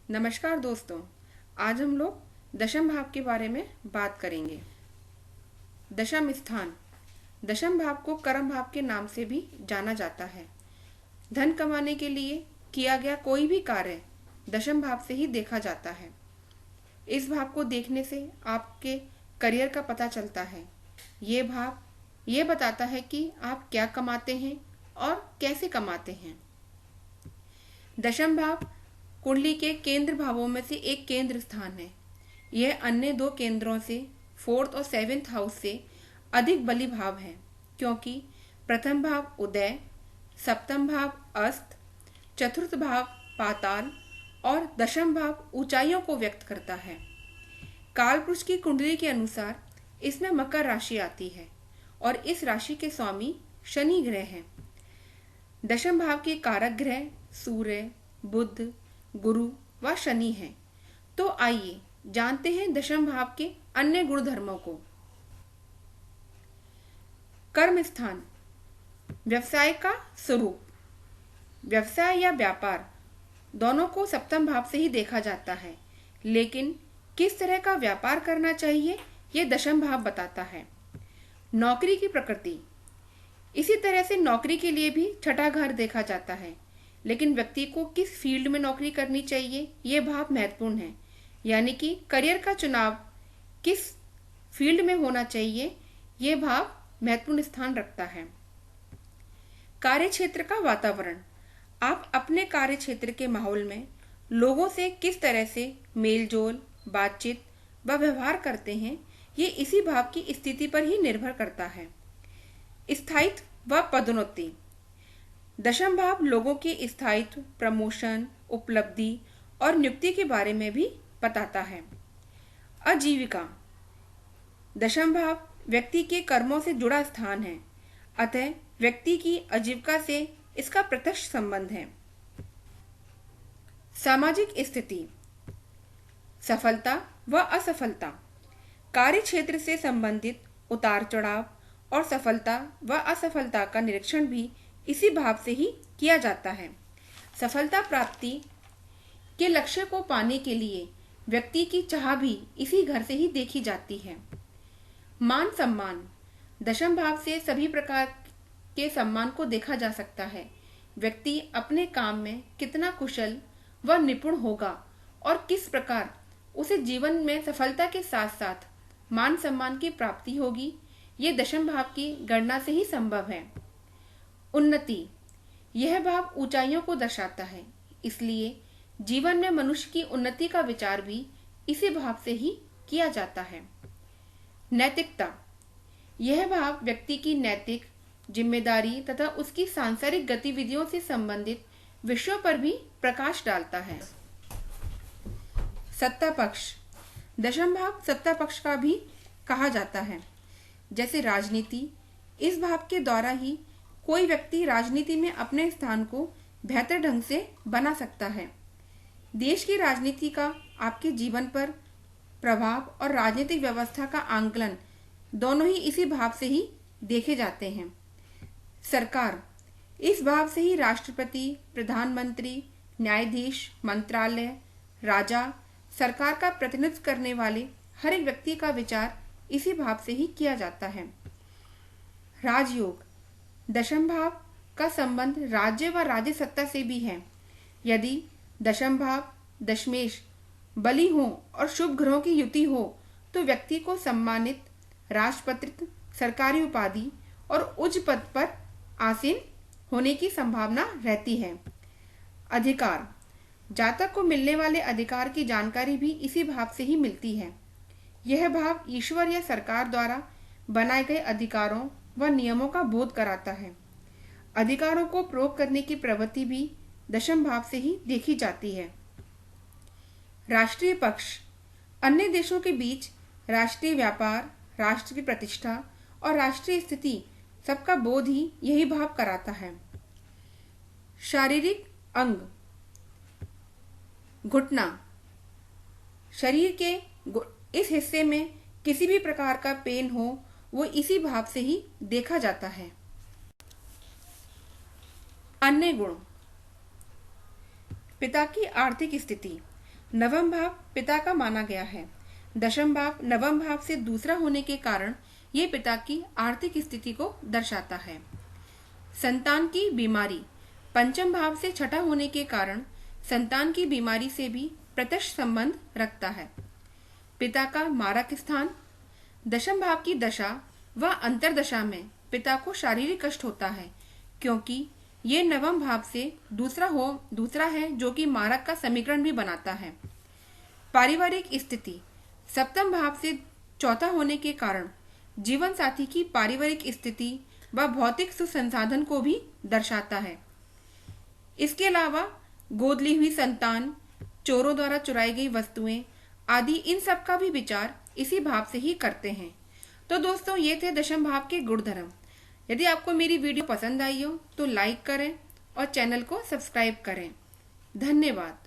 नमस्कार दोस्तों, आज हम लोग दशम भाव के बारे में बात करेंगे। दशम स्थान। दशम भाव को कर्म भाव के नाम से भी जाना जाता है। धन कमाने के लिए किया गया कोई भी कार्य दशम भाव से ही देखा जाता है। इस भाव को देखने से आपके करियर का पता चलता है। ये भाव ये बताता है कि आप क्या कमाते हैं और कैसे कमाते हैं। दशम भाव कुंडली के केंद्र भावों में से एक केंद्र स्थान है। यह अन्य दो केंद्रों से फोर्थ और सेवेंथ हाउस से अधिक बली भाव है, क्योंकि प्रथम भाव उदय, सप्तम भाव अस्त, चतुर्थ भाव पाताल और दशम भाव ऊंचाइयों को व्यक्त करता है। कालपुरुष की कुंडली के अनुसार इसमें मकर राशि आती है और इस राशि के स्वामी शनि ग्रह हैं। दशम भाव के कारक ग्रह सूर्य, बुध, गुरु व शनि हैं। तो आइए जानते हैं दशम भाव के अन्य गुण धर्मों को। कर्म स्थान। व्यवसाय का स्वरूप। व्यवसाय या व्यापार दोनों को सप्तम भाव से ही देखा जाता है, लेकिन किस तरह का व्यापार करना चाहिए ये दशम भाव बताता है। नौकरी की प्रकृति। इसी तरह से नौकरी के लिए भी छठा घर देखा जाता है, लेकिन व्यक्ति को किस फील्ड में नौकरी करनी चाहिए ये भाव महत्वपूर्ण है। यानी कि करियर का चुनाव किस फील्ड में होना चाहिए ये भाव महत्वपूर्ण स्थान रखता है। कार्य क्षेत्र का वातावरण। आप अपने कार्य क्षेत्र के माहौल में लोगों से किस तरह से मेलजोल, बातचीत व व्यवहार करते हैं, ये इसी भाव की स्थिति पर ही निर्भर करता है। स्थायित्व व पदोन्नति। दशम भाव लोगों के स्थायित्व, प्रमोशन, उपलब्धि और नियुक्ति के बारे में भी बताता है। आजीविका। दशम भाव व्यक्ति के कर्मों से जुड़ा स्थान है, अतः व्यक्ति की आजीविका से इसका प्रत्यक्ष संबंध है। सामाजिक स्थिति। सफलता व असफलता। कार्य क्षेत्र से संबंधित उतार चढ़ाव और सफलता व असफलता का निरीक्षण भी इसी भाव से ही किया जाता है। सफलता प्राप्ति के लक्ष्य को पाने के लिए व्यक्ति की चाह भी इसी घर से ही देखी जाती है। मान सम्मान। दशम भाव से सभी प्रकार के सम्मान को देखा जा सकता है। व्यक्ति अपने काम में कितना कुशल व निपुण होगा और किस प्रकार उसे जीवन में सफलता के साथ साथ मान सम्मान की प्राप्ति होगी, ये दशम भाव की गणना से ही संभव है। उन्नति। यह भाव ऊंचाइयों को दर्शाता है, इसलिए जीवन में मनुष्य की उन्नति का विचार भी इसी भाव से ही किया जाता है। नैतिकता। यह भाव व्यक्ति की नैतिक जिम्मेदारी तथा उसकी सांसारिक गतिविधियों से संबंधित विषयों पर भी प्रकाश डालता है। सत्ता पक्ष। दशम भाव सत्ता पक्ष का भी कहा जाता है। जैसे राजनीति, इस भाव के द्वारा ही कोई व्यक्ति राजनीति में अपने स्थान को बेहतर ढंग से बना सकता है। देश की राजनीति का आपके जीवन पर प्रभाव और राजनीतिक व्यवस्था का आंकलन दोनों ही इसी भाव से ही देखे जाते हैं। सरकार। इस भाव से ही राष्ट्रपति, प्रधानमंत्री, न्यायाधीश, मंत्रालय, राजा, सरकार का प्रतिनिधित्व करने वाले हर एक व्यक्ति का विचार इसी भाव से ही किया जाता है। राजयोग। दशम भाव का संबंध राज्य व राज्य सत्ता से भी है। यदि दशम भाव दशमेश बली हो और शुभ ग्रहों की युति हो तो व्यक्ति को सम्मानित, राजपत्रित, सरकारी उपाधि और उच्च पद पर आसीन होने की संभावना रहती है। अधिकार। जातक को मिलने वाले अधिकार की जानकारी भी इसी भाव से ही मिलती है। यह भाव ईश्वर या सरकार द्वारा बनाए गए अधिकारों व नियमों का बोध कराता है। अधिकारों को प्रयोग करने की प्रवृत्ति भी दशम भाव से ही देखी जाती है। राष्ट्रीय पक्ष। अन्य देशों के बीच राष्ट्रीय व्यापार, राष्ट्र की प्रतिष्ठा और राष्ट्रीय स्थिति सबका बोध ही यही भाव कराता है। शारीरिक अंग। घुटना। शरीर के इस हिस्से में किसी भी प्रकार का पेन हो वो इसी भाव से ही देखा जाता है। अन्य गुण। पिता की आर्थिक स्थिति। नवम भाव पिता का माना गया है। दशम भाव नवम भाव से दूसरा होने के कारण ये पिता की आर्थिक स्थिति को दर्शाता है। संतान की बीमारी पंचम भाव से छठा होने के कारण संतान की बीमारी से भी प्रत्यक्ष संबंध रखता है। पिता का मारक स्थान दशम भाव की दशा व अंतरदशा में पिता को शारीरिक कष्ट होता है, क्योंकि ये नवम भाव से दूसरा है जो कि मारक का समीकरण भी बनाता है। पारिवारिक स्थिति सप्तम भाव से चौथा होने के कारण जीवन साथी की पारिवारिक स्थिति व भौतिक सुख संसाधन को भी दर्शाता है। इसके अलावा गोद ली हुई संतान, चोरों द्वारा चुराई गई वस्तुएं आदि इन सब का भी विचार इसी भाव से ही करते हैं। तो दोस्तों, ये थे दशम भाव के गुणधर्म। यदि आपको मेरी वीडियो पसंद आई हो तो लाइक करें और चैनल को सब्सक्राइब करें। धन्यवाद।